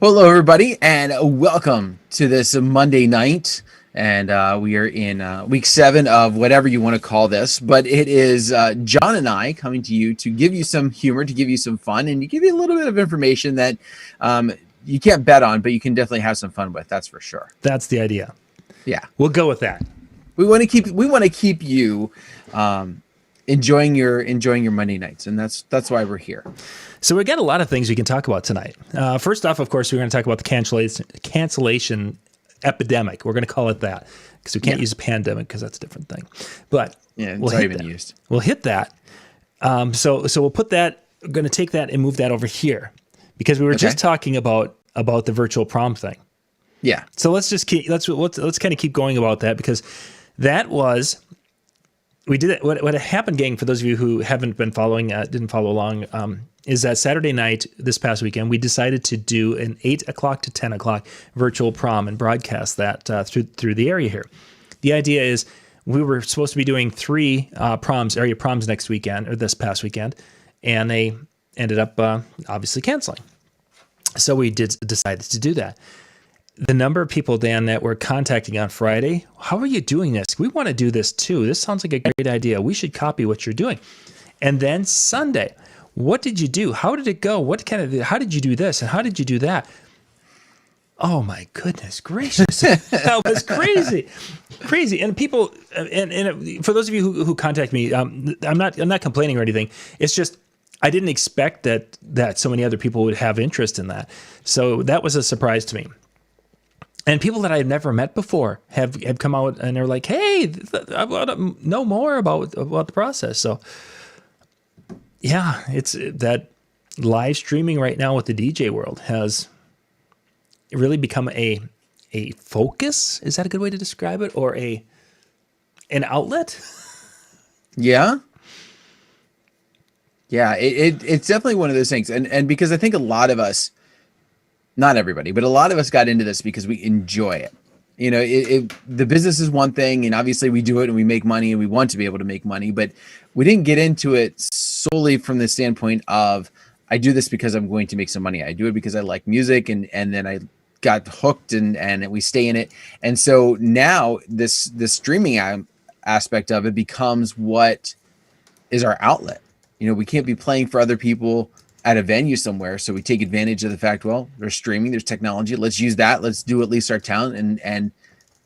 Hello, everybody, and welcome to this Monday night. And we are in week 7 of whatever you want to call this. But it is John and I coming to you to give you some humor, to give you some fun, and to give you a little bit of information that you can't bet on, but you can definitely have some fun with. That's for sure. That's the idea. Yeah, we'll go with that. We want to keep you enjoying your Monday nights, and that's why we're here. So we got a lot of things we can talk about tonight. First off, of course, we're going to talk about the cancellation epidemic. We're going to call it that because we can't use a pandemic because that's a different thing. But it's we'll already been used. We'll hit that. So we'll put that. We're going to take that and move that over here because we were just talking about the virtual prom thing. Yeah. So let's kind of keep going about that because that was. We did it. What happened, gang, for those of you who haven't been following, didn't follow along, is that Saturday night this past weekend, we decided to do an 8 o'clock to 10 o'clock virtual prom and broadcast that through the area here. The idea is we were supposed to be doing 3 area proms next weekend, or this past weekend, and they ended up obviously canceling. So we decided to do that. The number of people, Dan, that were contacting on Friday, how are you doing this? We want to do this too. This sounds like a great idea. We should copy what you're doing. And then Sunday, what did you do? How did it go? How did you do this? And how did you do that? Oh my goodness gracious. That was crazy. Crazy. And people, and for those of you who contact me, I'm not complaining or anything. It's just, I didn't expect that so many other people would have interest in that. So that was a surprise to me. And people that I had never met before have come out and they're like, "Hey, I want to know more about the process." So, yeah, it's that live streaming right now with the DJ world has really become a focus. Is that a good way to describe it, or an outlet? Yeah. Yeah, it's definitely one of those things, and because I think a lot of us. Not everybody, but a lot of us got into this because we enjoy it. You know, the business is one thing, and obviously we do it and we make money and we want to be able to make money, but we didn't get into it solely from the standpoint of, I do this because I'm going to make some money. I do it because I like music, and then I got hooked and we stay in it. And so now this streaming aspect of it becomes what is our outlet. You know, we can't be playing for other people at a venue somewhere. So we take advantage of the fact, well, there's streaming, there's technology. Let's use that. Let's do at least our talent and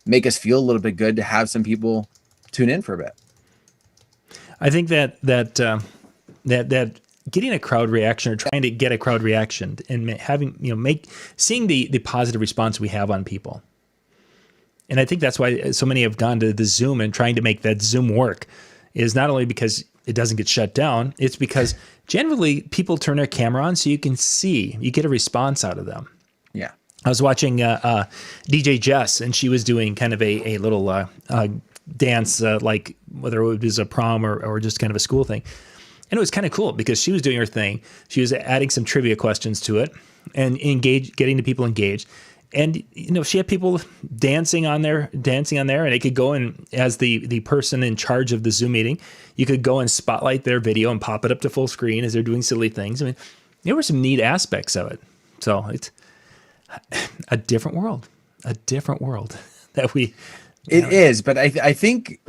make us feel a little bit good to have some people tune in for a bit. I think that getting a crowd reaction, or trying to get a crowd reaction, and having, seeing the positive response we have on people. And I think that's why so many have gone to the Zoom and trying to make that Zoom work, is not only because it doesn't get shut down, it's because generally people turn their camera on so you get a response out of them. Yeah. I was watching DJ Jess, and she was doing kind of a little dance, like whether it was a prom or just kind of a school thing. And it was kind of cool because she was doing her thing. She was adding some trivia questions to it and getting the people engaged. And, she had people dancing on there, and it could go in as the person in charge of the Zoom meeting. You could go and spotlight their video and pop it up to full screen as they're doing silly things. I mean, there were some neat aspects of it. So it's a different world that we. It is, but I think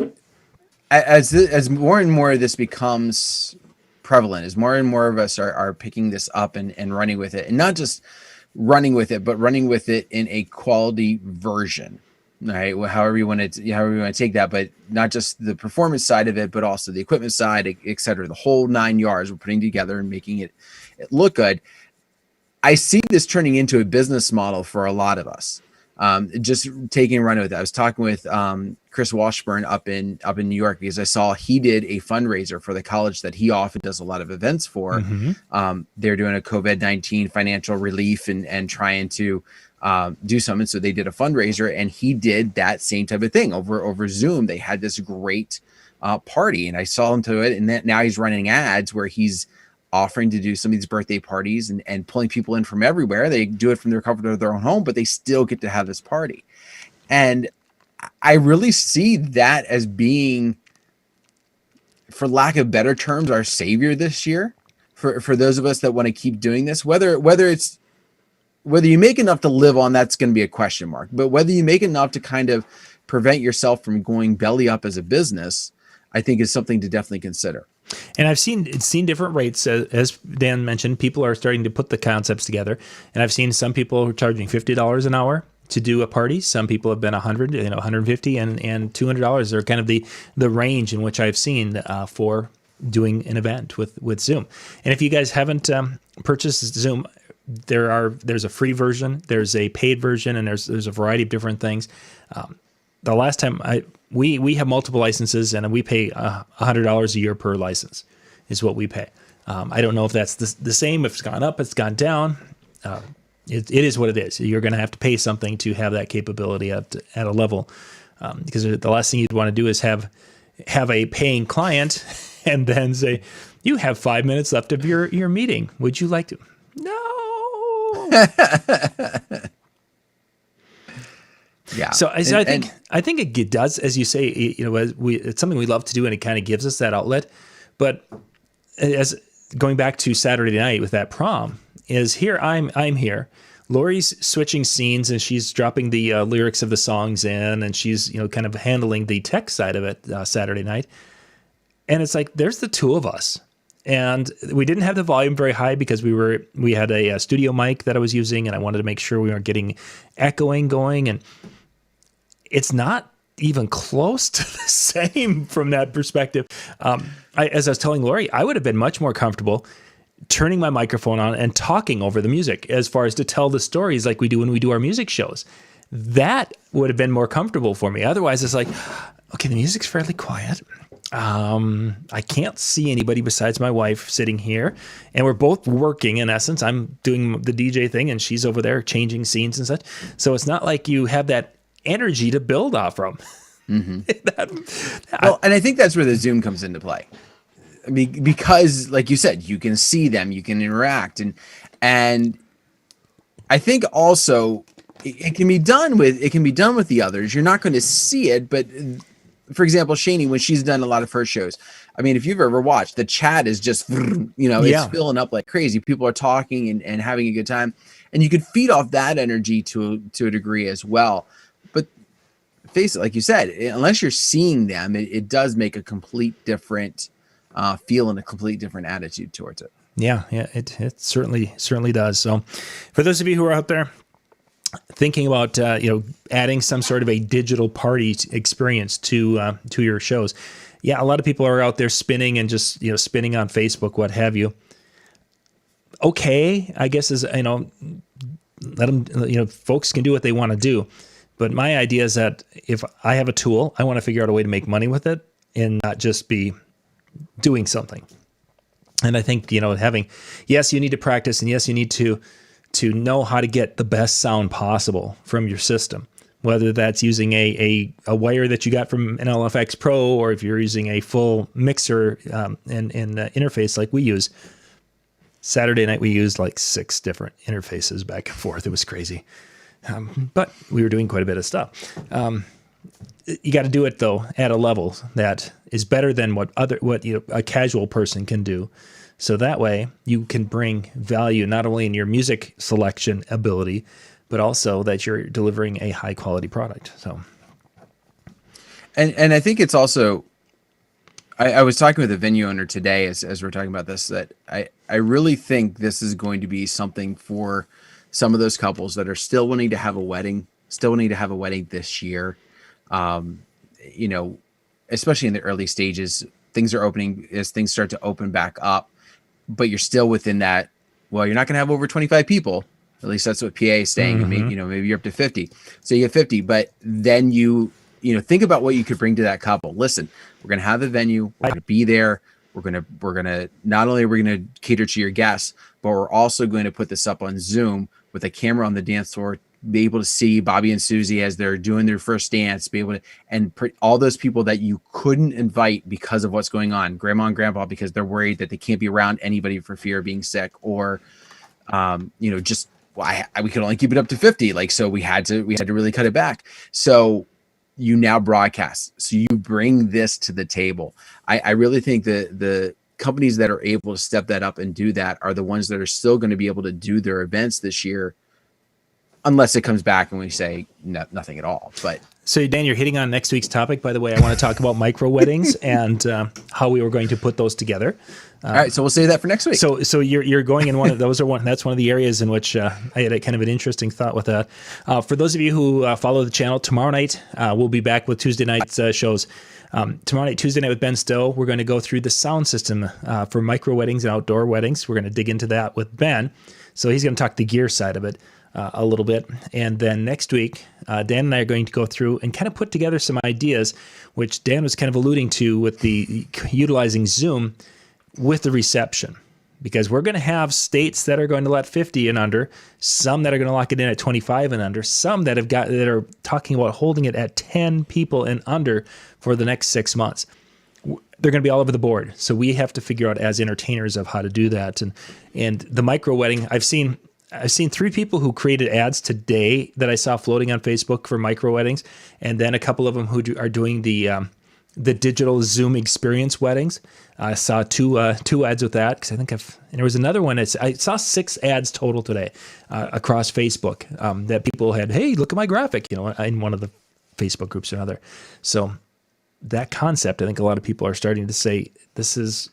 as more and more of this becomes prevalent, as more and more of us are picking this up and running with it, and not just running with it, but running with it in a quality version, right? However you want to take that, but not just the performance side of it, but also the equipment side, et cetera, the whole 9 yards we're putting together and making it look good. I see this turning into a business model for a lot of us. Just taking a run with it. I was talking with Chris Washburn up in New York because I saw he did a fundraiser for the college that he often does a lot of events for. Mm-hmm. They're doing a COVID-19 financial relief and trying to do something. So they did a fundraiser, and he did that same type of thing over Zoom. They had this great party, and I saw him to it. And then now he's running ads where he's offering to do some of these birthday parties and pulling people in from everywhere. They do it from their comfort of their own home, but they still get to have this party. And I really see that as being, for lack of better terms, our savior this year for those of us that want to keep doing this, whether it's whether you make enough to live on, that's going to be a question mark. But whether you make enough to kind of prevent yourself from going belly up as a business, I think is something to definitely consider. And I've seen different rates, as Dan mentioned. People are starting to put the concepts together, and I've seen some people who are charging $50 an hour to do a party. Some people have been 100, 150, and $200 are kind of the range in which I've seen for doing an event with Zoom. And if you guys haven't purchased Zoom, there's a free version, there's a paid version, and there's a variety of different things. The last time we have multiple licenses, and we pay $100 a year per license is what we pay. I don't know if that's the same, if it's gone up, it's gone down. It is what it is. You're going to have to pay something to have that capability at a level, because the last thing you'd want to do is have a paying client and then say, you have 5 minutes left of your meeting. Would you like to? No. Yeah. So I think it does, as you say, it's something we love to do, and it kind of gives us that outlet. But as going back to Saturday night with that prom, is here I'm here. Lori's switching scenes, and she's dropping the lyrics of the songs in, and she's kind of handling the tech side of it Saturday night. And it's like there's the two of us. And we didn't have the volume very high because we had a studio mic that I was using, and I wanted to make sure we weren't getting echoing going. And it's not even close to the same from that perspective. As I was telling Lori, I would have been much more comfortable turning my microphone on and talking over the music, as far as to tell the stories like we do when we do our music shows. That would have been more comfortable for me. Otherwise, it's like, okay, the music's fairly quiet. I can't see anybody besides my wife sitting here, and we're both working. In essence, I'm doing the DJ thing, and she's over there changing scenes and such. So it's not like you have that energy to build off from. Mm-hmm. And I think that's where the Zoom comes into play. I mean, because like you said, you can see them, you can interact, and I think also it can be done with the others. You're not going to see it, but for example, Shani, when she's done a lot of her shows, I mean, if you've ever watched, the chat is just, it's filling up like crazy. People are talking and having a good time, and you could feed off that energy to a degree as well. But face it, like you said, unless you're seeing them, it does make a complete different feel and a complete different attitude towards it. Yeah, it certainly does. So for those of you who are out there thinking about adding some sort of a digital party experience to your shows, a lot of people are out there spinning and just spinning on Facebook, what have you. Okay, I guess is let them folks can do what they want to do, but my idea is that if I have a tool, I want to figure out a way to make money with it and not just be doing something. And I think having, yes, you need to practice, and yes, you need to know how to get the best sound possible from your system, whether that's using a wire that you got from an LFX Pro, or if you're using a full mixer and interface like we use. Saturday night, we used like 6 different interfaces back and forth. It was crazy. But we were doing quite a bit of stuff. You got to do it though at a level that is better than what a casual person can do. So that way you can bring value not only in your music selection ability, but also that you're delivering a high quality product. So, and I think it's also, I was talking with a venue owner today as we're talking about this, that I really think this is going to be something for some of those couples that are still wanting to have a wedding this year. Especially in the early stages, things are opening as things start to open back up, but you're still within that. Well, you're not going to have over 25 people. At least that's what PA is saying. Mm-hmm. Maybe you're up to 50. So you get 50, but then you think about what you could bring to that couple. Listen, we're going to have the venue. We're going to be there. We're going to, not only are we going to cater to your guests, but we're also going to put this up on Zoom with a camera on the dance floor, be able to see Bobby and Susie as they're doing their first dance, be able to, and all those people that you couldn't invite because of what's going on, grandma and grandpa, because they're worried that they can't be around anybody for fear of being sick, or, we could only keep it up to 50. Like, so we had to really cut it back. So you now broadcast. So you bring this to the table. I really think that the companies that are able to step that up and do that are the ones that are still going to be able to do their events this year unless it comes back and we say nothing at all. But So, Dan, you're hitting on next week's topic. By the way, I want to talk about micro weddings and how we were going to put those together. All right, so we'll save that for next week. So you're going in one of those that's one of the areas in which I had a kind of an interesting thought with that. For those of you who follow the channel, tomorrow night we'll be back with Tuesday night's shows. Tomorrow night, Tuesday night with Ben Stowe, we're going to go through the sound system for micro weddings and outdoor weddings. We're going to dig into that with Ben. So he's going to talk the gear side of it a little bit. And then next week, Dan and I are going to go through and kind of put together some ideas, which Dan was kind of alluding to with the utilizing Zoom with the reception, because we're going to have states that are going to let 50 and under, some that are going to lock it in at 25 and under, some that are talking about holding it at 10 people and under for the next 6 months. They're going to be all over the board. So we have to figure out as entertainers of how to do that. And the micro wedding, I've seen 3 people who created ads today that I saw floating on Facebook for micro weddings, and then a couple of them who are doing the digital Zoom experience weddings. I saw two ads with that, because I think and there was another one. I saw 6 ads total today across Facebook that people had. Hey, look at my graphic, in one of the Facebook groups or another. So that concept, I think a lot of people are starting to say, let's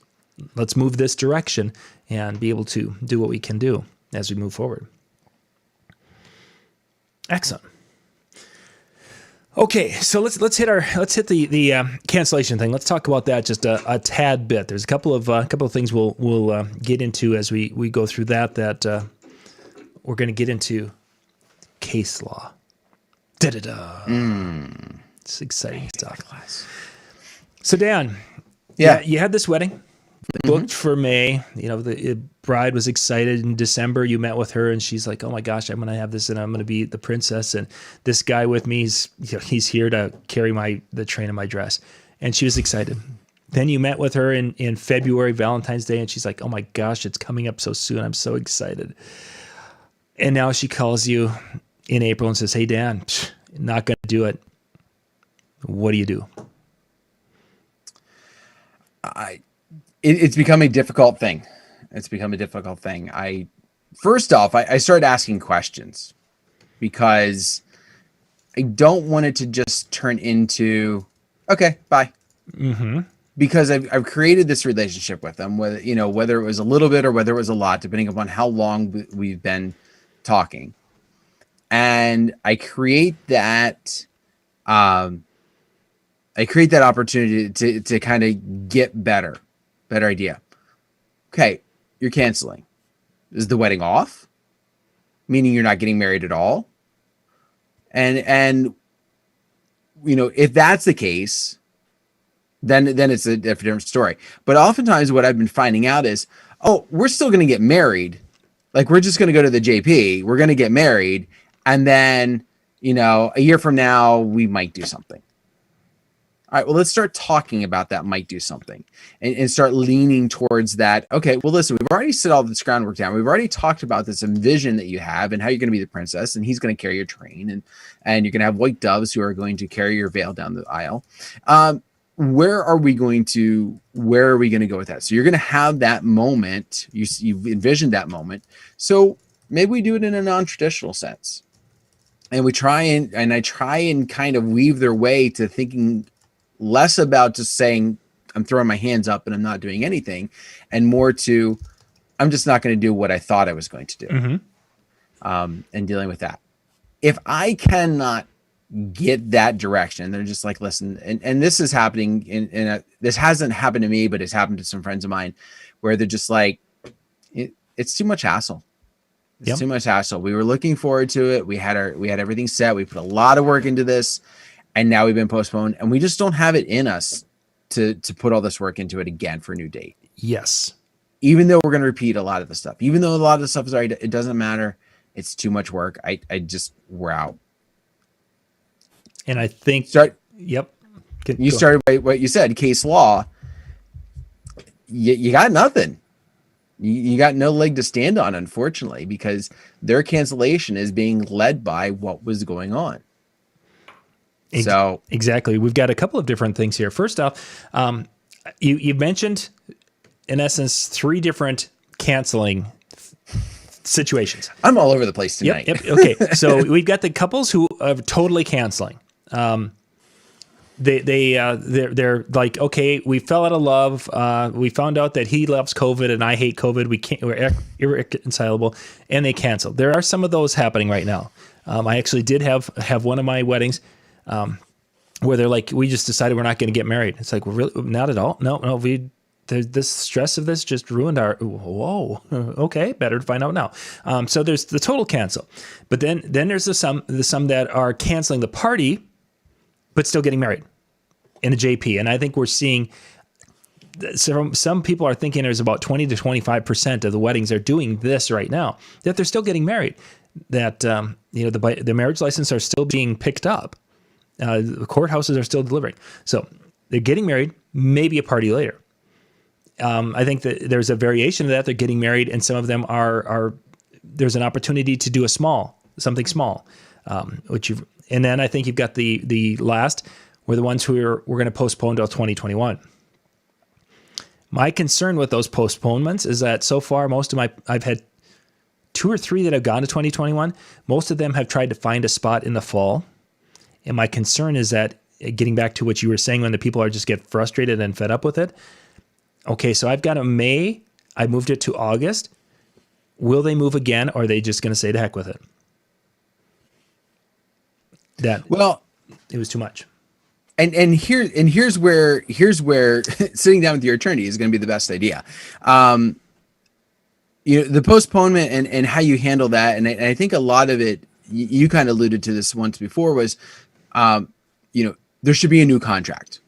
move this direction and be able to do what we can do as we move forward. Excellent. Okay, so let's hit the cancellation thing. Let's talk about that just a tad bit. There's a couple of things we'll get into as we go through that we're going to get into case law. It's exciting stuff. So Dan, you had this wedding booked for May. The bride was excited in December. You met with her, and she's like, "Oh my gosh, I'm going to have this, and I'm going to be the princess." And this guy with me, he's here to carry the train of my dress. And she was excited. Then you met with her in February, Valentine's Day, and she's like, "Oh my gosh, it's coming up so soon. I'm so excited." And now she calls you in April and says, "Hey Dan, not going to do it." What do you do? It's become a difficult thing. First off, I started asking questions, because I don't want it to just turn into, okay, bye. Mm-hmm. Because I've created this relationship with them, whether it was a little bit or whether it was a lot, depending upon how long we've been talking. And I create that opportunity to kind of get better idea. Okay, you're canceling. Is the wedding off? Meaning you're not getting married at all? And if that's the case, then it's a different story. But oftentimes what I've been finding out is, oh, we're still going to get married. Like, we're just going to go to the JP. We're going to get married. And then, a year from now, we might do something. All right, well, let's start talking about that might do something and start leaning towards that. Okay, well, listen, we've already set all this groundwork down. We've already talked about this vision that you have and how you're going to be the princess, and he's going to carry your train, and you're going to have white doves who are going to carry your veil down the aisle. Where are we going to go with that? So you're going to have that moment. You've envisioned that moment. So maybe we do it in a non-traditional sense. And I try and kind of weave their way to thinking less about just saying, I'm throwing my hands up and I'm not doing anything, and more to, I'm just not going to do what I thought I was going to do. Mm-hmm. And dealing with that. If I cannot get that direction, they're just like, listen, and this is happening this hasn't happened to me, but it's happened to some friends of mine, where they're just like, it's too much hassle. It's too much hassle. We were looking forward to it. We had everything set. We put a lot of work into this, and now we've been postponed, and we just don't have it in us to put all this work into it again for a new date. Yes. Even though we're going to repeat a lot of the stuff, even though a lot of the stuff is already, it doesn't matter. It's too much work. We're out. And I think, you started by what you said, case law. You got nothing. You got no leg to stand on, unfortunately, because their cancellation is being led by what was going on. So exactly. We've got a couple of different things here. First off, you mentioned, in essence, 3 different canceling situations. I'm all over the place tonight. Yep. Okay. So we've got the couples who are totally canceling. They're like, okay, we fell out of love. We found out that he loves COVID and I hate COVID. We're irreconcilable, and they canceled. There are some of those happening right now. I actually did have one of my weddings where they're like, we just decided we're not going to get married. It's like, well, really, not at all. No, this stress of this just ruined our. Whoa, okay, better to find out now. So there's the total cancel, but then there's the some that are canceling the party, but still getting married in a JP. And I think we're seeing some people are thinking there's about 20 to 25% of the weddings are doing this right now, that they're still getting married, that the marriage license are still being picked up. The courthouses are still delivering. So they're getting married, maybe a party later. I think that there's a variation of that. They're getting married, and some of them are there's an opportunity to do something small, and then I think you've got the last were the ones who we're going to postpone until 2021. My concern with those postponements is that so far I've had 2 or 3 that have gone to 2021. Most of them have tried to find a spot in the fall, and my concern is that, getting back to what you were saying, when the people are just get frustrated and fed up with it. Okay, so I've got a May. I moved it to August. Will they move again, or are they just going to say to heck with it? Well, it was too much. And here's where sitting down with your attorney is going to be the best idea. The postponement and how you handle that, and I think a lot of it, you kind of alluded to this once before, was there should be a new contract.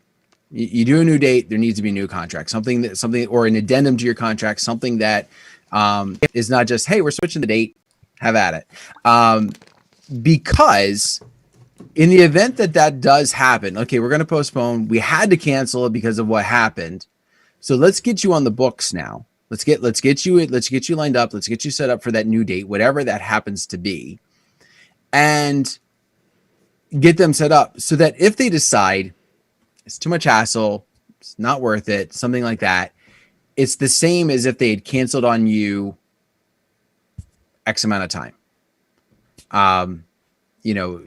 You do a new date, there needs to be a new contract, something or an addendum to your contract, something that is not just, hey, we're switching the date, have at it. Because in the event that does happen, okay, we're going to postpone. We had to cancel it because of what happened. So let's get you on the books now. Let's get you lined up. Let's get you set up for that new date, whatever that happens to be, and get them set up so that if they decide it's too much hassle, it's not worth it, something like that, it's the same as if they had canceled on you X amount of time.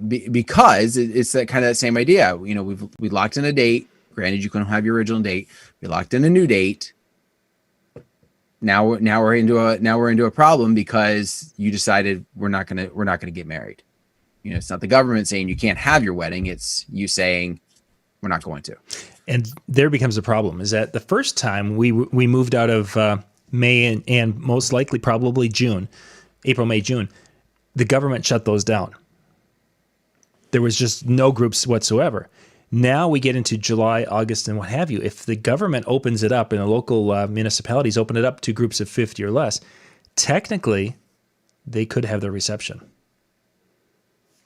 Because it's that kind of that same idea. We locked in a date. Granted, you couldn't have your original date. We locked in a new date. Now we're into a problem because you decided we're not gonna get married. It's not the government saying you can't have your wedding. It's you saying we're not going to. And there becomes a problem. Is that the first time we moved out of May and most likely probably June, April, May, June, the government shut those down. There was just no groups whatsoever. Now we get into July, August, and what have you. If the government opens it up and the local municipalities open it up to groups of 50 or less, technically they could have their reception.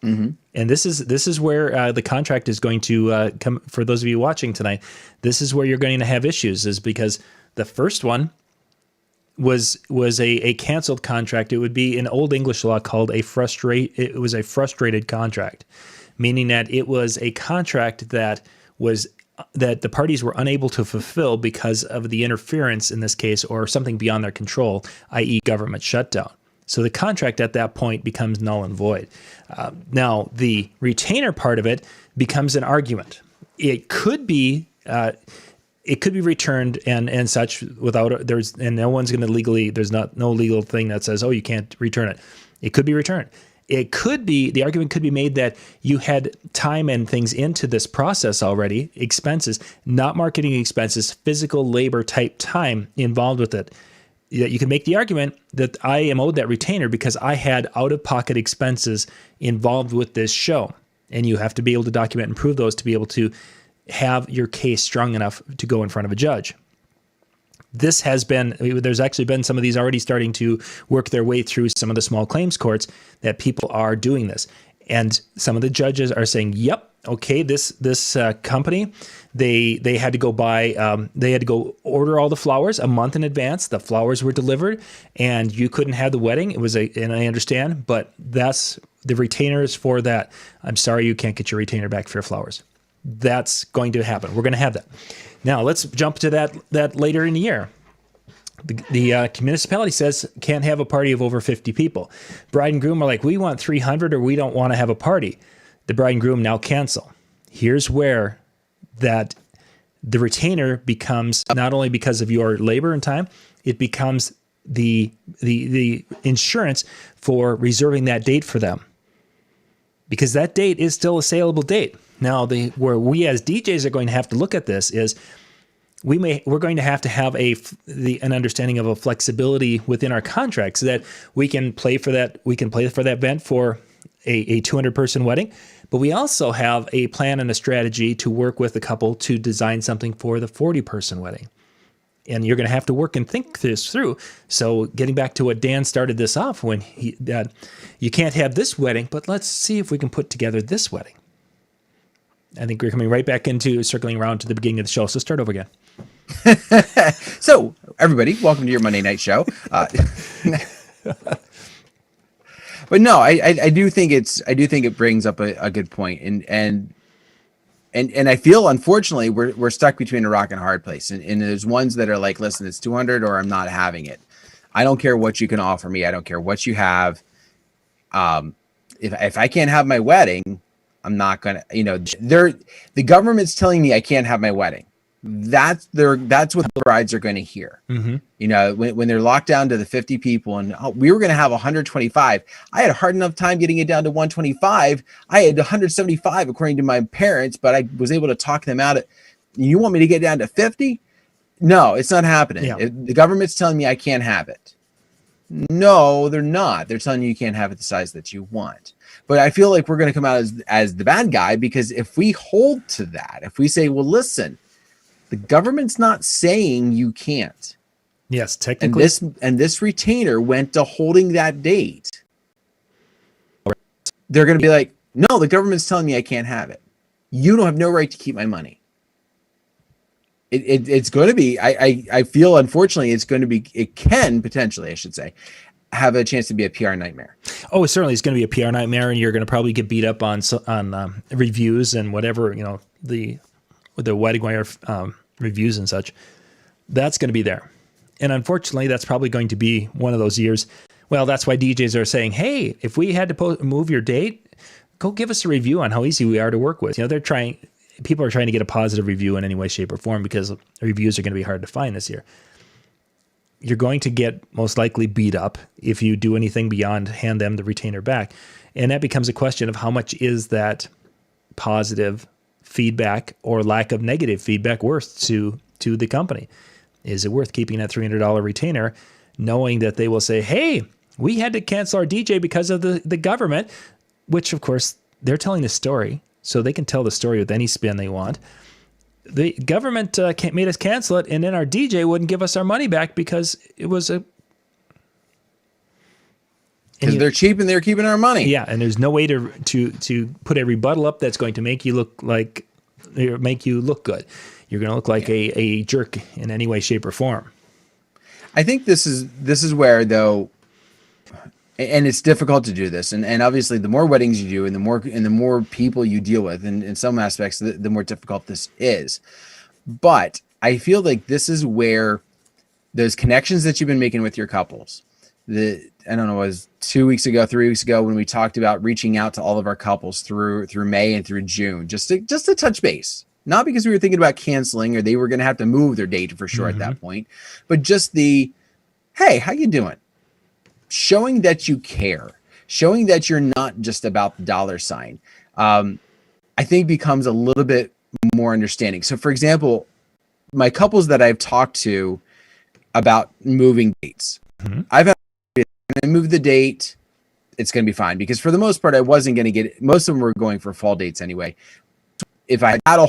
Mm-hmm. And this is where the contract is going to come. For those of you watching tonight, this is where you're going to have issues, is because the first one was a canceled contract. It would be in Old English law called it was a frustrated contract, meaning that it was a contract that the parties were unable to fulfill because of the interference in this case, or something beyond their control, i.e. government shutdown. So the contract at that point becomes null and void. Now, the retainer part of it becomes an argument. It could be returned and such without no one's going to legally. There's no legal thing that says, oh, you can't return it. It could be returned. The argument could be made that you had time and things into this process already, expenses, not marketing expenses, physical labor type time involved with it. You can make the argument that I am owed that retainer because I had out-of-pocket expenses involved with this show. And you have to be able to document and prove those to be able to have your case strong enough to go in front of a judge. There's actually been some of these already starting to work their way through some of the small claims courts, that people are doing this. And some of the judges are saying, yep, okay, this company, they had to go order all the flowers a month in advance. The flowers were delivered and you couldn't have the wedding. And I understand, but that's the retainers for that. I'm sorry, you can't get your retainer back for your flowers. That's going to happen. We're going to have that. Now let's jump to that later in the year. The municipality says can't have a party of over 50 people. Bride and groom are like, we want 300 or we don't want to have a party. The bride and groom now cancel. Here's where that the retainer becomes, not only because of your labor and time, it becomes the insurance for reserving that date for them. Because that date is still a saleable date. Now, where we as DJs are going to have to look at this is we're going to have an understanding of a flexibility within our contract so that we can play for that event for a 200-person wedding, but we also have a plan and a strategy to work with the couple to design something for the 40-person wedding. And you're going to have to work and think this through. So getting back to what Dan started this off when you can't have this wedding, but let's see if we can put together this wedding. I think we're coming right back into circling around to the beginning of the show. So start over again. So everybody, welcome to your Monday night show. But no, I do think it brings up a good point, and I feel unfortunately we're stuck between a rock and a hard place, and there's ones that are like, listen, it's 200 or I'm not having it. I don't care what you can offer me. I don't care what you have. If I can't have my wedding, I'm not gonna. The government's telling me I can't have my wedding. That's what the brides are going to hear. Mm-hmm. When they're locked down to the 50 people and we were going to have 125. I had a hard enough time getting it down to 125. I had 175 according to my parents, but I was able to talk them out. You want me to get down to 50? No, it's not happening. Yeah. The government's telling me I can't have it. No, they're not. They're telling you can't have it the size that you want. But I feel like we're going to come out as the bad guy, because if we hold to that, if we say, well, listen, the government's not saying you can't. Yes, technically. And this retainer went to holding that date. They're going to be like, no, the government's telling me I can't have it. You don't have no right to keep my money. It's going to be, I feel, unfortunately, it can potentially, I should say, have a chance to be a PR nightmare. Oh, certainly it's going to be a PR nightmare, and you're going to probably get beat up on reviews and whatever, with the wedding wire reviews and such. That's going to be there. And unfortunately, that's probably going to be one of those years. Well, that's why DJs are saying, hey, if we had to move your date, go give us a review on how easy we are to work with. People are trying to get a positive review in any way, shape, or form, because reviews are going to be hard to find this year. You're going to get most likely beat up if you do anything beyond hand them the retainer back. And that becomes a question of how much is that positive feedback or lack of negative feedback worth to the company? Is it worth keeping that $300 retainer, knowing that they will say, hey, we had to cancel our DJ because of the government, which of course they're telling the story, so they can tell the story with any spin they want. The government made us cancel it, and then our DJ wouldn't give us our money back because it was because they're cheap and they're keeping our money. Yeah, and there's no way to put a rebuttal up that's going to make you look good. You're going to look like a jerk in any way, shape, or form. I think this is where, though, and it's difficult to do this, and obviously the more weddings you do and the more people you deal with, and in some aspects the more difficult this is. But I feel like this is where those connections that you've been making with your couples, I don't know, it was 2 weeks ago, 3 weeks ago, when we talked about reaching out to all of our couples through May and through June, just to touch base. Not because we were thinking about canceling or they were going to have to move their date for sure at that point, but just hey, how you doing? Showing that you care, showing that you're not just about the dollar sign, I think becomes a little bit more understanding. So, for example, my couples that I've talked to about moving dates, I've had to move the date. It's going to be fine, because for the most part, I wasn't going to get it. Most of them were going for fall dates anyway. If I had a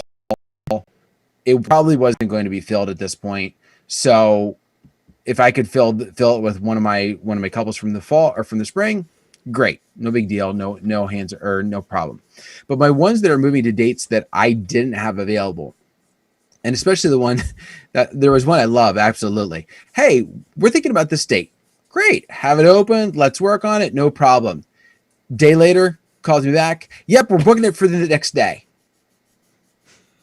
hall, it probably wasn't going to be filled at this point. So if I could fill it with one of my couples from the fall or from the spring, great, no big deal, no hands or no problem. But my ones that are moving to dates that I didn't have available, and especially the one that there was one I love, absolutely. Hey, we're thinking about this date. Great, have it open. Let's work on it. No problem. Day later, calls me back. Yep, we're booking it for the next day.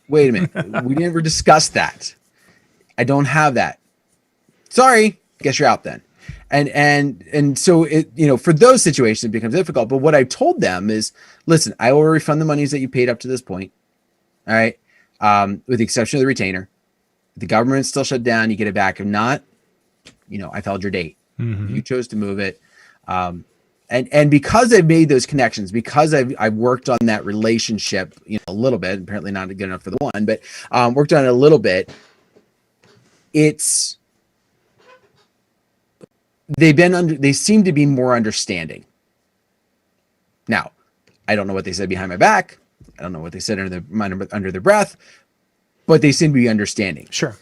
Wait a minute, we never discussed that. I don't have that. Sorry, guess you're out then. And so it, for those situations, it becomes difficult. But what I told them is, listen, I will refund the monies that you paid up to this point. All right. With the exception of the retainer. If the government's still shut down, you get it back. If not, I've held your date. Mm-hmm. You chose to move it. And because I've made those connections, because I've worked on that relationship, a little bit, apparently not good enough for the one, but worked on it a little bit. They seem to be more understanding. Now, I don't know what they said behind my back. I don't know what they said under their breath, but they seem to be understanding. Sure.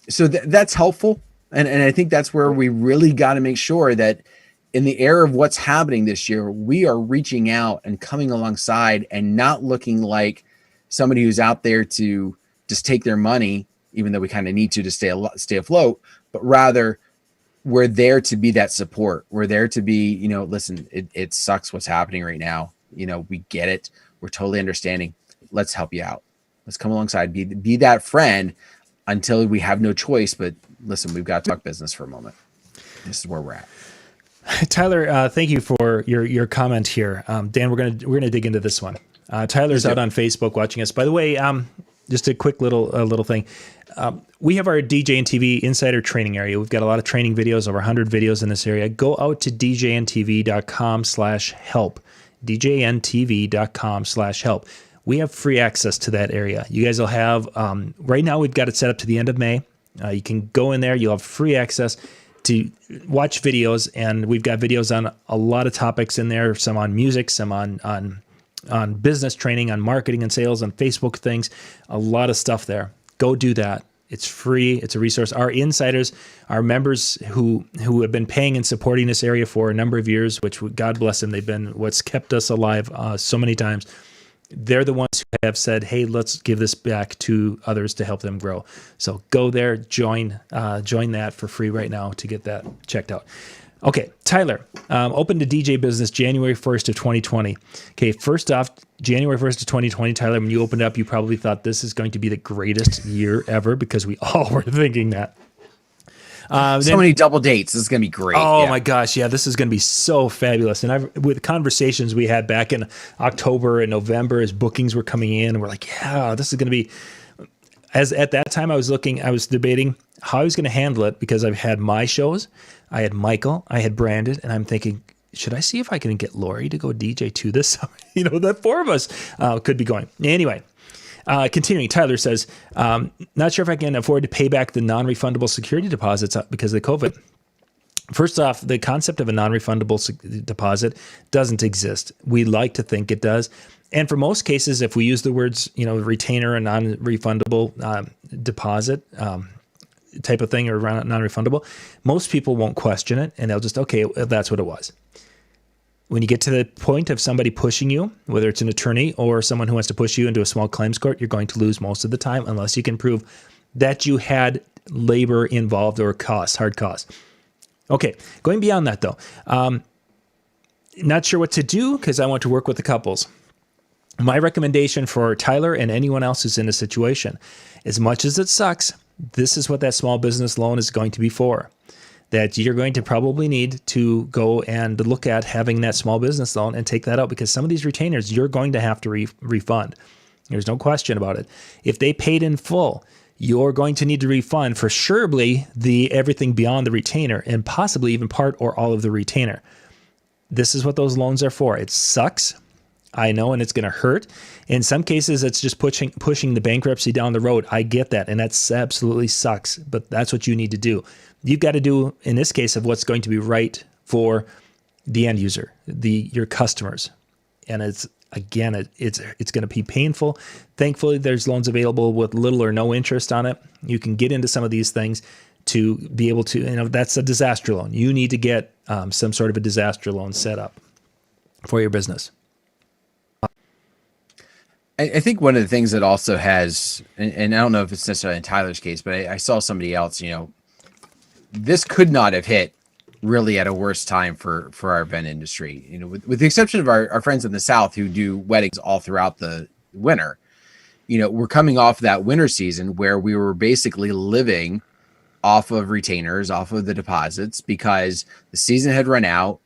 So that's helpful. And I think that's where we really got to make sure that in the era of what's happening this year, we are reaching out and coming alongside and not looking like somebody who's out there to just take their money, even though we kind of need to stay afloat, but rather we're there to be that support. We're there to be, listen, it sucks what's happening right now. We get it. We're totally understanding. Let's help you out. Let's come alongside, be that friend until we have no choice. But listen, we've got to talk business for a moment. This is where we're at. Tyler, thank you for your comment here. Dan, we're gonna dig into this one. Tyler's out on Facebook watching us. By the way, just a quick little thing. We have our DJ and TV Insider Training area. We've got a lot of training videos, over 100 videos in this area. Go out to djntv.com/help. djntv.com/help. We have free access to that area. You guys will have, right now we've got it set up to the end of May. You can go in there. You'll have free access to watch videos, and we've got videos on a lot of topics in there, some on music, some on business training, on marketing and sales, on Facebook things, a lot of stuff there. Go do that. It's free. It's a resource. Our insiders, our members who have been paying and supporting this area for a number of years, which God bless them, they've been what's kept us alive so many times. They're the ones who have said, hey, let's give this back to others to help them grow. So go there, join that for free right now to get that checked out. Okay, Tyler, open to DJ business January 1st of 2020. Okay, first off, January 1st of 2020, Tyler, when you opened up, you probably thought this is going to be the greatest year ever because we all were thinking that. So many double dates. This is going to be great. Oh my gosh. Yeah. This is going to be so fabulous. And with conversations we had back in October and November as bookings were coming in, and we're like, yeah, this is going to be, at that time I was debating how I was going to handle it because I've had my shows. I had Michael, I had Brandon, and I'm thinking, should I see if I can get Lori to go DJ to this summer? The four of us could be going. Anyway. Continuing, Tyler says, not sure if I can afford to pay back the non-refundable security deposits because of the COVID. First off, the concept of a non-refundable deposit doesn't exist. We like to think it does. And for most cases, if we use the words, retainer and non-refundable deposit type of thing or non-refundable, most people won't question it and they'll just, okay, that's what it was. When you get to the point of somebody pushing you, whether it's an attorney or someone who wants to push you into a small claims court, you're going to lose most of the time unless you can prove that you had labor involved or hard costs. Okay, going beyond that though, not sure what to do because I want to work with the couples. My recommendation for Tyler and anyone else who's in a situation, as much as it sucks, this is what that small business loan is going to be for. That you're going to probably need to go and look at having that small business loan and take that out because some of these retainers you're going to have to refund. There's no question about it. If they paid in full, you're going to need to refund for surely the everything beyond the retainer and possibly even part or all of the retainer. This is what those loans are for. It sucks. I know, and it's going to hurt. In some cases, it's just pushing the bankruptcy down the road. I get that, and that absolutely sucks, but that's what you need to do. You've got to do, in this case, of what's going to be right for the end user, your customers. And it's going to be painful. Thankfully, there's loans available with little or no interest on it. You can get into some of these things to be able to, that's a disaster loan. You need to get some sort of a disaster loan set up for your business. I think one of the things that also has, and I don't know if it's necessarily in Tyler's case, but I saw somebody else, this could not have hit really at a worse time for our event industry, with the exception of our friends in the South who do weddings all throughout the winter. We're coming off that winter season where we were basically living off of retainers, off of the deposits, because the season had run out.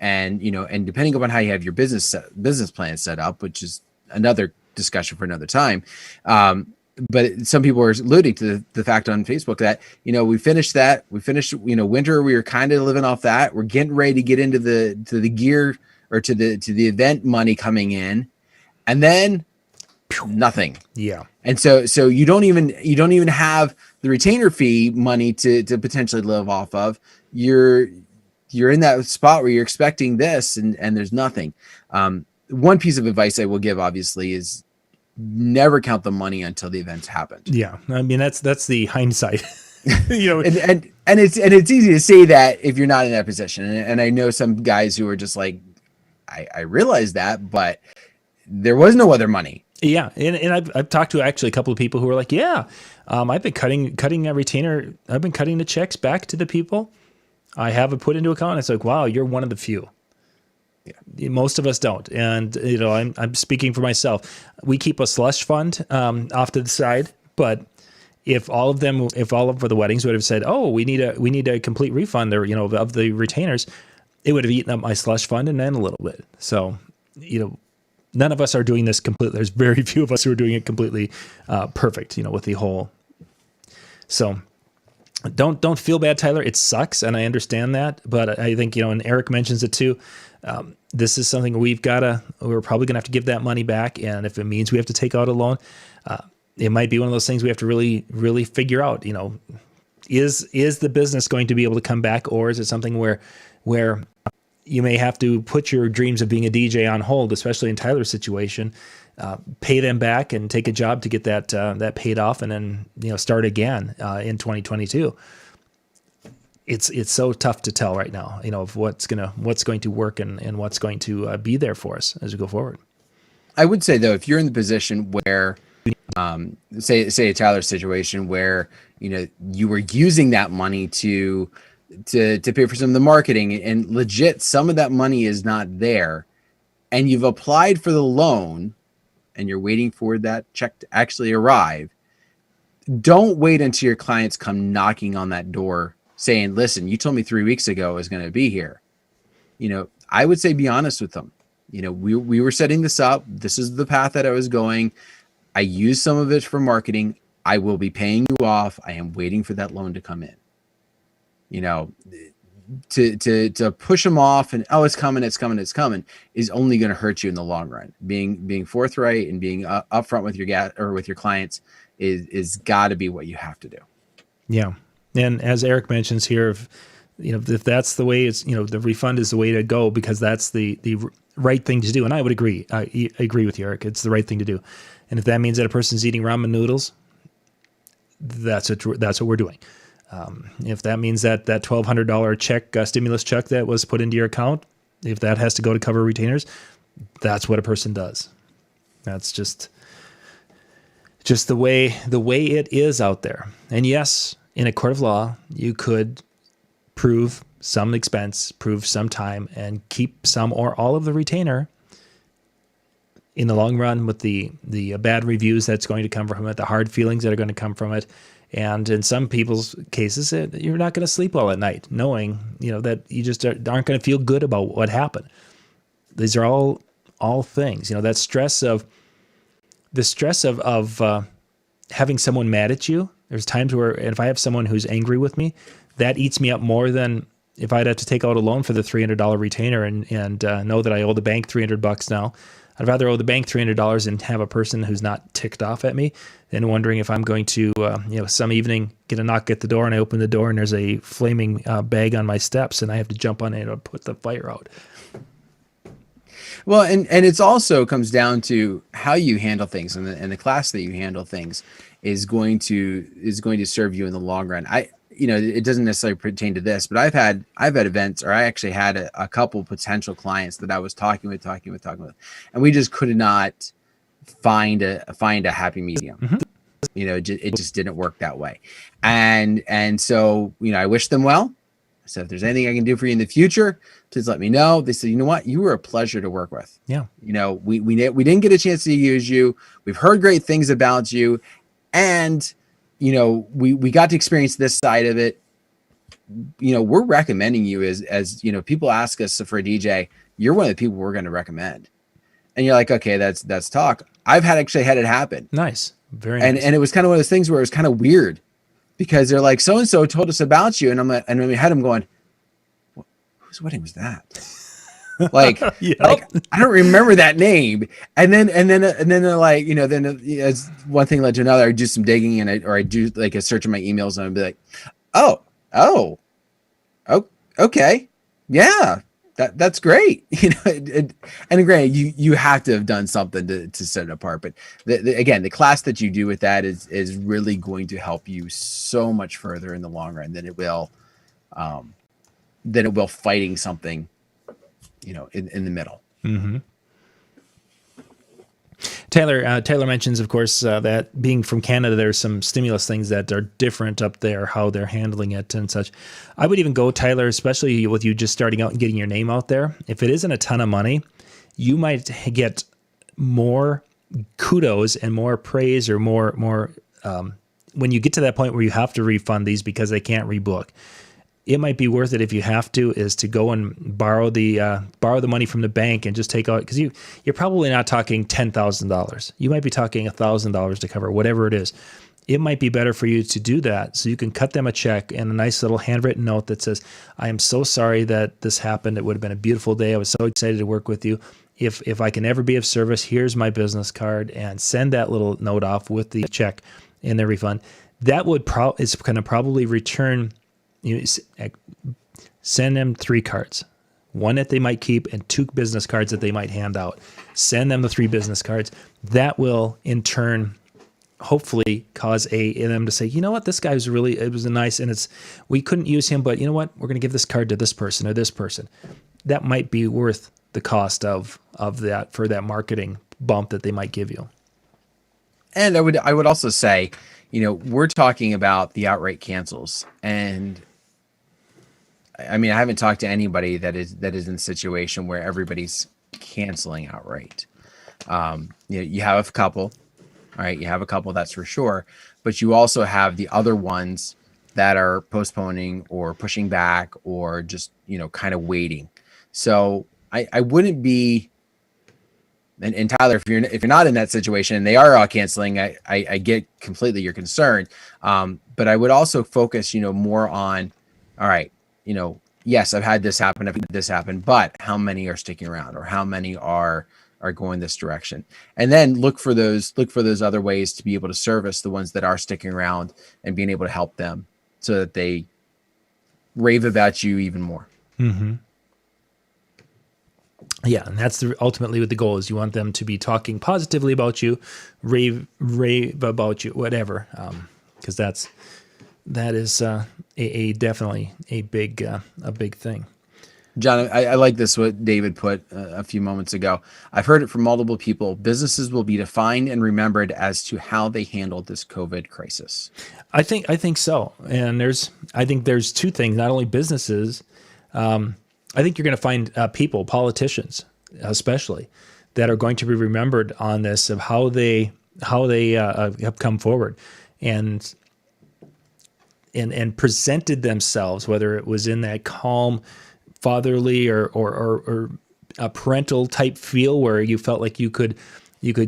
And, and depending upon how you have your business plan set up, which is another discussion for another time. But some people are alluding to the fact on Facebook that, we finished, winter. We were kind of living off that. We're getting ready to get into the gear, or to the event money coming in, and then nothing. Yeah. And so you don't even have the retainer fee money to potentially live off of. You're in that spot where you're expecting this, and there's nothing. One piece of advice I will give, obviously, is never count the money until the event's happened. Yeah. I mean, that's the hindsight. And it's easy to say that if you're not in that position. And I know some guys who are just like, I realize that, but there was no other money. Yeah. And I've talked to actually a couple of people who are like, yeah, I've been cutting a retainer. I've been cutting the checks back to the people I have it put into account. It's like, wow, you're one of the few. Yeah. Most of us don't. And, I'm speaking for myself. We keep a slush fund off to the side, but if all of the weddings would have said, oh, we need a complete refund, or, of the retainers, it would have eaten up my slush fund and then a little bit. So, none of us are doing this completely. There's very few of us who are doing it completely perfect, with the whole. So don't feel bad, Tyler. It sucks, and I understand that. But I think, and Eric mentions it too. This is something we're probably gonna have to give that money back, and if it means we have to take out a loan, it might be one of those things we have to really, really figure out. Is the business going to be able to come back, or is it something where you may have to put your dreams of being a DJ on hold, especially in Tyler's situation, pay them back and take a job to get that paid off, and then start again in 2022. It's so tough to tell right now, of what's going to work and what's going to be there for us as we go forward. I would say, though, if you're in the position where, say a Tyler situation where you were using that money to pay for some of the marketing, and legit some of that money is not there, and you've applied for the loan and you're waiting for that check to actually arrive, don't wait until your clients come knocking on that door saying, listen, you told me 3 weeks ago it was going to be here. I would say be honest with them. We were setting this up. This is the path that I was going. I used some of it for marketing. I will be paying you off. I am waiting for that loan to come in. To push them off and, oh, it's coming is only going to hurt you in the long run. Being forthright and being upfront with your clients is got to be what you have to do. Yeah. And as Eric mentions here, if that's the way, it's, the refund is the way to go, because that's the right thing to do. And I would agree. I agree with you, Eric. It's the right thing to do. And if that means that a person's eating ramen noodles, that's what we're doing. If that means that $1,200 check, stimulus check that was put into your account, if that has to go to cover retainers, that's what a person does. That's just the way it is out there. And yes, in a court of law, you could prove some expense, prove some time, and keep some or all of the retainer. In the long run, with the bad reviews that's going to come from it, the hard feelings that are going to come from it, and in some people's cases, you're not going to sleep well at night, knowing that you just aren't going to feel good about what happened. These are all things. That stress of having someone mad at you. There's times where, if I have someone who's angry with me, that eats me up more than if I'd have to take out a loan for the $300 retainer and know that I owe the bank $300 now. I'd rather owe the bank $300 and have a person who's not ticked off at me than wondering if I'm going to, some evening get a knock at the door, and I open the door and there's a flaming bag on my steps and I have to jump on it and put the fire out. Well, and it's also comes down to how you handle things, and the class that you handle things is going to serve you in the long run. It doesn't necessarily pertain to this, but I've had events, or I actually had a couple potential clients that I was talking with, and we just could not find a happy medium. Mm-hmm. It just didn't work that way. And so, I wish them well. I said, if there's anything I can do for you in the future, please let me know. They said, you know what? You were a pleasure to work with. Yeah. We didn't get a chance to use you. We've heard great things about you. And, we got to experience this side of it. We're recommending you as people ask us for a DJ, you're one of the people we're going to recommend. And you're like, okay, that's talk. I've actually had it happen. Nice. Very nice. And it was kind of one of those things where it was kind of weird because they're like, so-and-so told us about you. And I'm like, and we had them going, whose wedding was that? Like, Yep. like I don't remember that name. And then they're like, then as one thing led to another, I do some digging and I do like a search of my emails and I'd be like, oh, okay. Yeah. That's great. And granted, you have to have done something to set it apart. But again, the class that you do with that is really going to help you so much further in the long run than it will fighting something, in the middle. Mm-hmm. Taylor mentions, of course, that being from Canada, there's some stimulus things that are different up there, how they're handling it and such. I would even go, Tyler, especially with you just starting out and getting your name out there. If it isn't a ton of money, you might get more kudos and more praise or more when you get to that point where you have to refund these because they can't rebook. It might be worth it if you have to, is to go and borrow the money from the bank and just take out, because you're probably not talking $10,000. You might be talking $1,000 to cover whatever it is. It might be better for you to do that so you can cut them a check and a nice little handwritten note that says, I am so sorry that this happened. It would have been a beautiful day. I was so excited to work with you. If I can ever be of service, here's my business card, and send that little note off with the check and the refund. That is going to probably return. Send them 3 cards, one that they might keep and 2 business cards that they might hand out. Send them the 3 business cards. That will in turn hopefully cause them to say, you know what, this guy was it was nice, and we couldn't use him, but you know what, we're going to give this card to this person or this person. That might be worth the cost of that for that marketing bump that they might give you. And I would also say, we're talking about the outright cancels, and I mean, I haven't talked to anybody that is in a situation where everybody's canceling outright. You have a couple, all right? You have a couple, that's for sure. But you also have the other ones that are postponing or pushing back or just, kind of waiting. So I wouldn't be, and Tyler, if you're not in that situation and they are all canceling, I get completely your concern. But I would also focus, more on, all right, yes, I've had this happen, but how many are sticking around, or how many are going this direction? And then look for those other ways to be able to service the ones that are sticking around and being able to help them so that they rave about you even more. Mm-hmm. Yeah, and that's ultimately what the goal is. You want them to be talking positively about you, rave about you, whatever, because that is a definitely a big thing. John, I like this, what David put a few moments ago. I've heard it from multiple people. Businesses will be defined and remembered as to how they handled this COVID crisis. I think so. And I think there's 2 things, not only businesses. I think you're going to find people, politicians especially, that are going to be remembered on this, of how they have come forward and presented themselves, whether it was in that calm, fatherly or a parental type feel where you felt like you could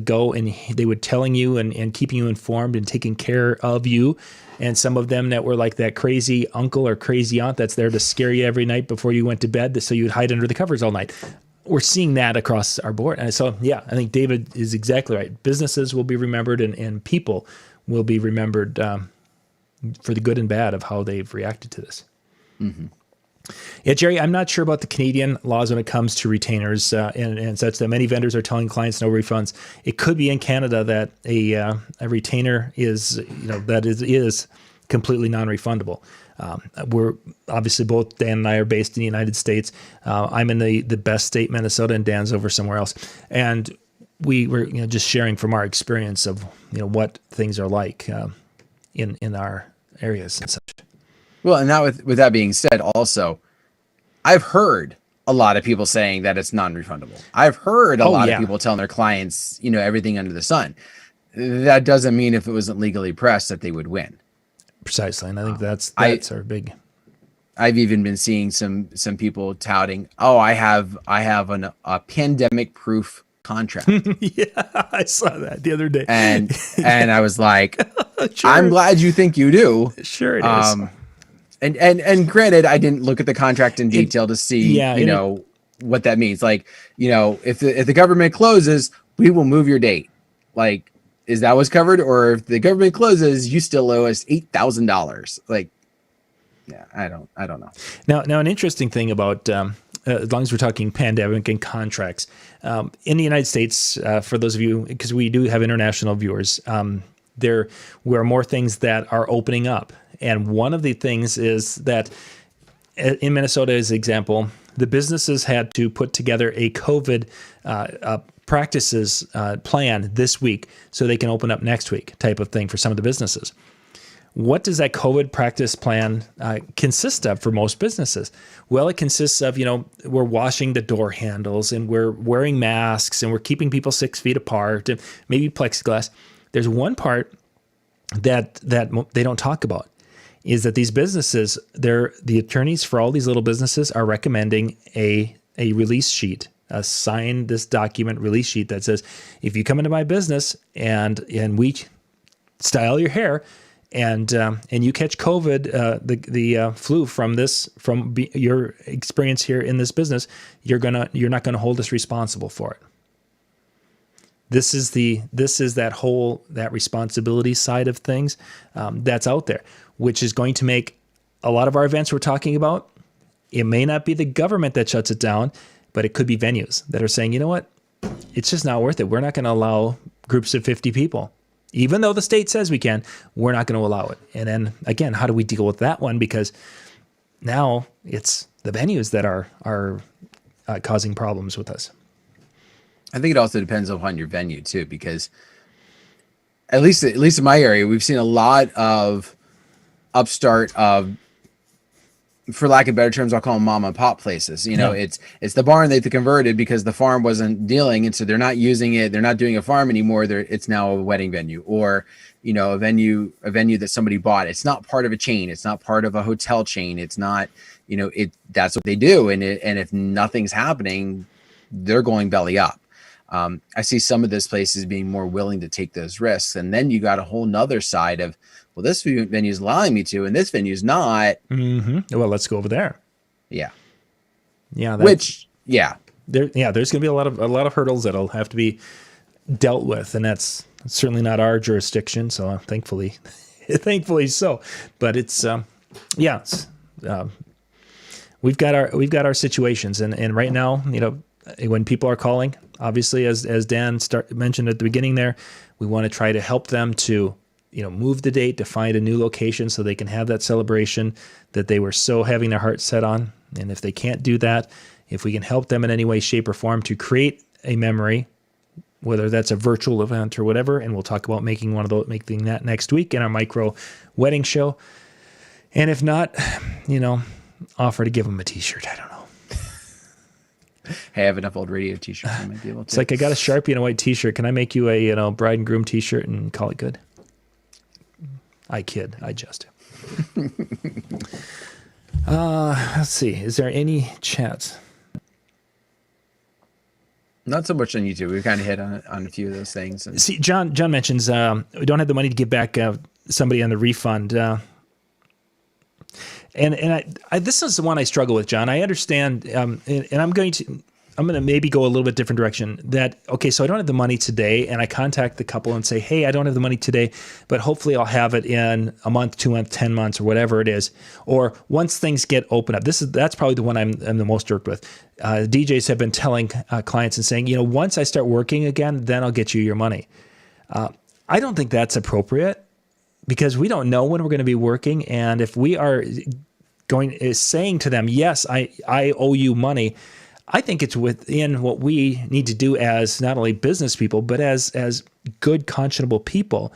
go and they were telling you and keeping you informed and taking care of you. And some of them that were like that crazy uncle or crazy aunt that's there to scare you every night before you went to bed, so you'd hide under the covers all night. We're seeing that across our board. And so, yeah, I think David is exactly right. Businesses will be remembered and people will be remembered for the good and bad of how they've reacted to this. Mm-hmm. Yeah, Jerry, I'm not sure about the Canadian laws when it comes to retainers and such, that many vendors are telling clients no refunds. It could be in Canada that a retainer is completely non-refundable. We're obviously, both Dan and I are based in the United States. I'm in the best state, Minnesota, and Dan's over somewhere else. And we were just sharing from our experience of what things are like in our areas and such. Well, and now with that being said, also, I've heard a lot of people saying that it's non-refundable. I've heard a lot of people telling their clients, everything under the sun. That doesn't mean if it wasn't legally pressed that they would win. Precisely, and I think that's our big. I've even been seeing some people touting, "Oh, I have a pandemic proof contract." Yeah, I saw that the other day, and I was like, sure. "I'm glad you think you do." Sure, it is. And granted, I didn't look at the contract in detail to see, what that means. Like, if the government closes, we will move your date. Like, is that what's covered? Or if the government closes, you still owe us $8,000. Like, yeah, I don't know. Now, an interesting thing about as long as we're talking pandemic and contracts in the United States, for those of you, because we do have international viewers, there were more things that are opening up, and one of the things is that in Minnesota, as an example, the businesses had to put together a COVID practices plan this week so they can open up next week, type of thing for some of the businesses. What does that COVID practice plan consist of for most businesses? Well, it consists of, we're washing the door handles and we're wearing masks and we're keeping people 6 feet apart and maybe plexiglass. There's one part that they don't talk about is that these businesses, the attorneys for all these little businesses are recommending a release sheet, a sign this document release sheet that says, if you come into my business and we style your hair, and you catch COVID, the flu from your experience here in this business, you're not gonna hold us responsible for it. This is that responsibility side of things that's out there, which is going to make a lot of our events we're talking about. It may not be the government that shuts it down, but it could be venues that are saying, you know what, it's just not worth it. We're not going to allow groups of 50 people. Even though the state says we can, we're not going to allow it. And then again, how do we deal with that one? Because now it's the venues that are causing problems with us. I think it also depends upon your venue too, because at least in my area, we've seen a lot of upstart for lack of better terms, I'll call them mom and pop places. It's the barn they converted because the farm wasn't dealing, and so they're not using it. They're not doing a farm anymore. It's now a wedding venue, or a venue that somebody bought. It's not part of a chain. It's not part of a hotel chain. It's not, that's what they do. And if nothing's happening, they're going belly up. I see some of those places being more willing to take those risks, and then you got a whole nother side of, well, this venue is allowing me to, and this venue is not. Mm-hmm. Well, let's go over there. Yeah. Yeah. There's going to be a lot of hurdles that'll have to be dealt with, and that's certainly not our jurisdiction. So thankfully so. But it's we've got our situations, and right now, when people are calling, obviously, as Dan mentioned at the beginning there, we want to try to help them to move the date, to find a new location so they can have that celebration that they were so having their heart set on. And if they can't do that, if we can help them in any way, shape, or form to create a memory, whether that's a virtual event or whatever, and we'll talk about making that next week in our micro wedding show. And if not, offer to give them a t-shirt. I don't know. Hey, I have enough old radio t-shirts. I might be able to. It's like, I got a Sharpie and a white t-shirt. Can I make you a bride and groom t-shirt and call it good? I kid. I just. Let's see. Is there any chats? Not so much on YouTube. We've kind of hit on a few of those things. See, John mentions we don't have the money to give back somebody on the refund. And I this is the one I struggle with, John. I understand, and I'm going to maybe go a little bit different direction. That, okay, so I don't have the money today, and I contact the couple and say, hey, I don't have the money today, but hopefully I'll have it in a month, 2 months, 10 months, or whatever it is. Or once things get open up, that's probably the one I'm the most irked with. DJs have been telling clients and saying, once I start working again, then I'll get you your money. I don't think that's appropriate, because we don't know when we're going to be working, and if we are saying to them, yes, I owe you money, I think it's within what we need to do as not only business people, but as good, conscionable people,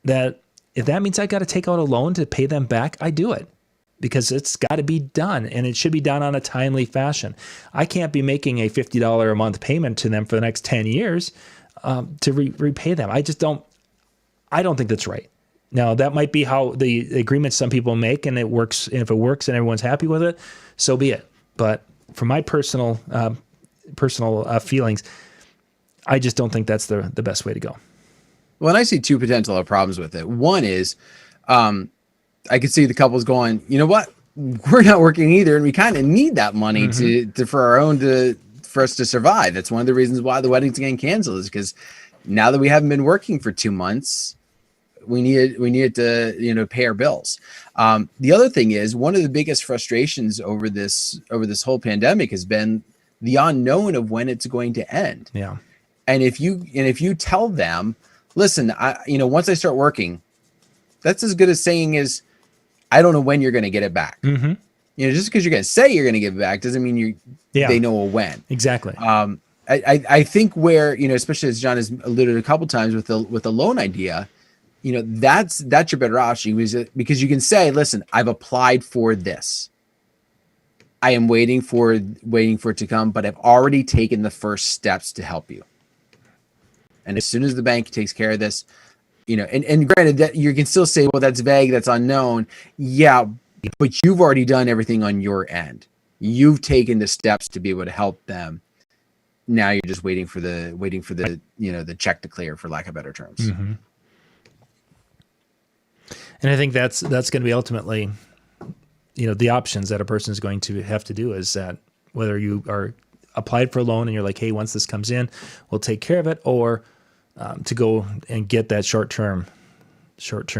that if that means I got to take out a loan to pay them back, I do it, because it's got to be done, and it should be done on a timely fashion. I can't be making a $50 a month payment to them for the next 10 years to repay them. I don't think that's right. Now that might be how the agreement some people make, and it works. And if it works and everyone's happy with it, so be it. But from my personal feelings, I just don't think that's the best way to go. Well, and I see two potential problems with it. One is, I could see the couples going, you know what, we're not working either, and we kind of need that money to for us to survive. That's one of the reasons why the wedding's getting canceled, is because now that we haven't been working for 2 months, we need to pay our bills. The other thing is, one of the biggest frustrations over this whole pandemic has been the unknown of when it's going to end. Yeah. And if you tell them, listen, once I start working, that's as good as saying is, I don't know when you're going to get it back. Mm-hmm. Just because you're going to say you're going to give it back doesn't mean they know when. Exactly. I think where, especially as John has alluded a couple times with the loan idea, that's your better option, because you can say, listen, I've applied for this. I am waiting for it to come, but I've already taken the first steps to help you. And as soon as the bank takes care of this, and granted that you can still say, well, that's vague, that's unknown. Yeah, but you've already done everything on your end. You've taken the steps to be able to help them. Now you're just waiting for the the check to clear, for lack of better terms. Mm-hmm. And I think that's going to be ultimately, the options that a person is going to have to do, is that whether you are applied for a loan and you're like, hey, once this comes in, we'll take care of it, or to go and get that short-term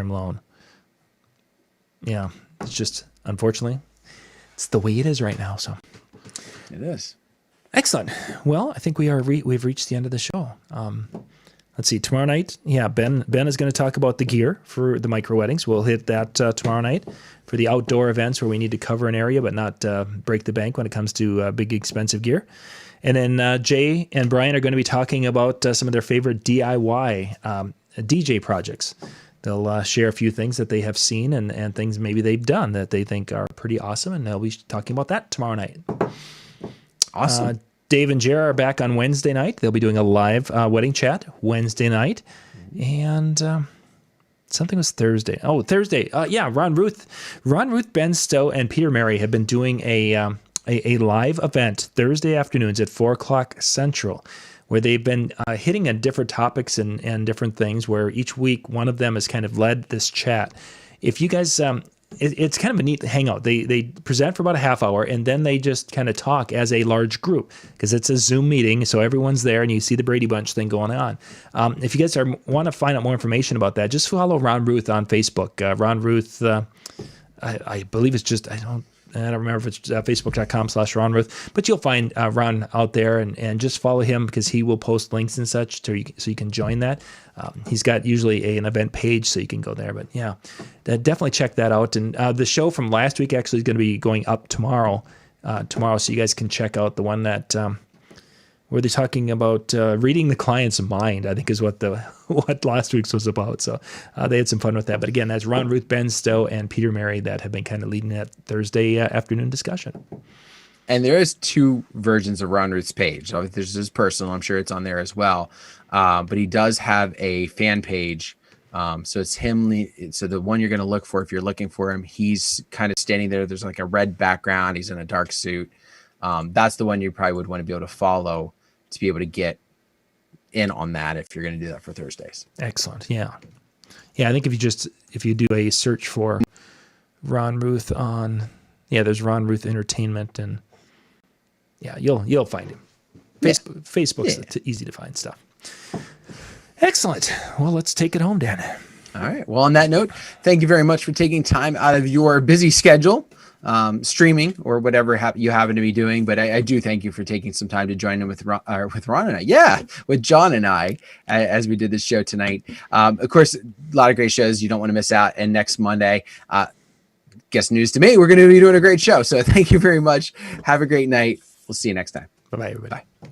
loan. Yeah, it's just, unfortunately, it's the way it is right now. So it is. Excellent. Well, I think we've reached the end of the show. Let's see, tomorrow night, Ben is going to talk about the gear for the micro weddings. We'll hit that tomorrow night for the outdoor events where we need to cover an area but not break the bank when it comes to big, expensive gear. And then Jay and Brian are going to be talking about some of their favorite DIY DJ projects. They'll share a few things that they have seen and things maybe they've done that they think are pretty awesome, and they'll be talking about that tomorrow night. Awesome. Dave and Jer are back on Wednesday night. They'll be doing a live wedding chat Wednesday night. And something was Thursday. Oh, Thursday. Ron Ruth, Ben Stowe, and Peter Mary have been doing a live event Thursday afternoons at 4 o'clock Central, where they've been hitting on different topics and different things, where each week one of them has kind of led this chat. If you guys... it's kind of a neat hangout. They present for about a half hour, and then they just kind of talk as a large group, because it's a Zoom meeting, so everyone's there, and you see the Brady Bunch thing going on. If you guys want to find out more information about that, just follow Ron Ruth on Facebook. Ron Ruth, I believe it's just, I don't remember if it's facebook.com/Ron Ruth, but you'll find Ron out there, and just follow him, because he will post links and such so you can join that. He's got usually an event page, so you can go there. But yeah, definitely check that out. And the show from last week actually is going to be going up tomorrow, so you guys can check out the one that where they're talking about reading the client's mind, I think is what last week's was about. So they had some fun with that. But again, that's Ron Ruth, Ben Stowe, and Peter Mary that have been kind of leading that Thursday afternoon discussion. And there is 2 versions of Ron Ruth's page. So there's his personal, I'm sure it's on there as well. But he does have a fan page. So it's him. So the one you're going to look for, if you're looking for him, he's kind of standing there. There's like a red background. He's in a dark suit. That's the one you probably would want to be able to follow to be able to get in on that if you're going to do that for Thursdays. Excellent. Yeah. I think if you do a search for Ron Ruth there's Ron Ruth Entertainment, and you'll find him. Facebook's easy to find stuff. Excellent. Well, let's take it home, Dan. All right. Well, on that note, thank you very much for taking time out of your busy schedule, streaming or whatever you happen to be doing. But I do thank you for taking some time to join in with Ron and I. Yeah, with John and I as we did this show tonight. Of course, a lot of great shows you don't want to miss out. And next Monday, guess news to me, we're going to be doing a great show. So thank you very much. Have a great night. We'll see you next time. Bye-bye, everybody. Bye.